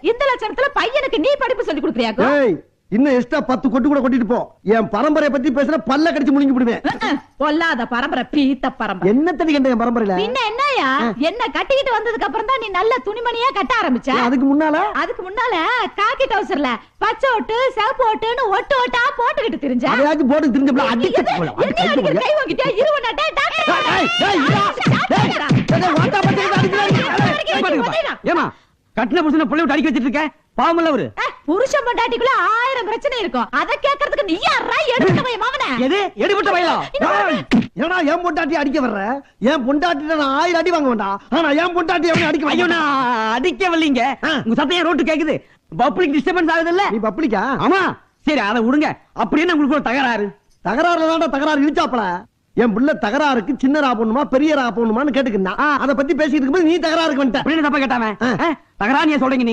இந்த லட்சணத்துல பையனுக்கு நீ படிப்பு சொல்லி கொடுக்கறியா? இன்னும் எக்ஸ்ட்ரா 10 கொட்டு கூட கொட்டிட்டு போ. என் பரம்பரையை பத்தி பேசுற பல்ல கடிச்சு முழுங்கி விடுவேன். பொல்லாத பரம்பரை, பீத்த பரம்பரை. என்ன தடி கண்ட என் பரம்பரையில? பின்ன என்னயா, என்ன கட்டிக்கிட்டு வந்ததுக்கு அப்புறம் தான் நீ நல்ல துணிமணியா கட்ட ஆரம்பிச்ச. அதுக்கு முன்னால காக்கி டவுசர்ல பச்சை ஓட்டு சிவப்பு ஓட்டுன்னு ஒட்டு ஓட்டா போட்டுக்கிட்டு திரிஞ்ச. அதையாச்சும் போட்டு திரிஞ்சப்பல அடிச்சு போல. கை வாங்கிட்டே இருவனடா ஏமா கட்டின புருஷனை புள்ளை விட்டு அடிக்க வச்சிட்டு இருக்க? பாவமல்ல அவரு. புருஷன் பொண்டாட்டிக்குள்ள 1000 பிரச்சனை இருக்கும். அத கேக்குறதுக்கு நீ யாரா எடுத்த பைய மவனே? எது எடுபட்ட பையலா? ஏனா என் பொண்டாட்டி அடிக்க வர்ற? என் பொண்டாட்டிட்ட நான் 1000 அடி வாங்க வேண்டாம். ஆனா என் பொண்டாட்டி அவனை அடிக்க ஐயோ நான் அடிக்க வரலீங்க. உங்க சத்தம் ரோட்டு கேக்குது. பப்ளிக் டிஸ்டர்பன்ஸ் ஆகுது இல்ல? நீ பப்ளிக்கா? ஆமா. சரி அத விடுங்க. அப்படியே உங்களுக்கு ஒரு தகராறுல தான் தகராறு இழுச்சாப்பல. என் புள்ள தகராறுக்கு சின்னரா போணுமா பெரியரா போணுமான்னு கேட்டுக்கிட்டான். அத பத்தி பேசிட்டு இருக்கும்போது நீ தகராறுக்கு வந்துட்ட. அப்படின்னு தப்பா கேட்டாம தகராறு நீ சொல்றீங்க.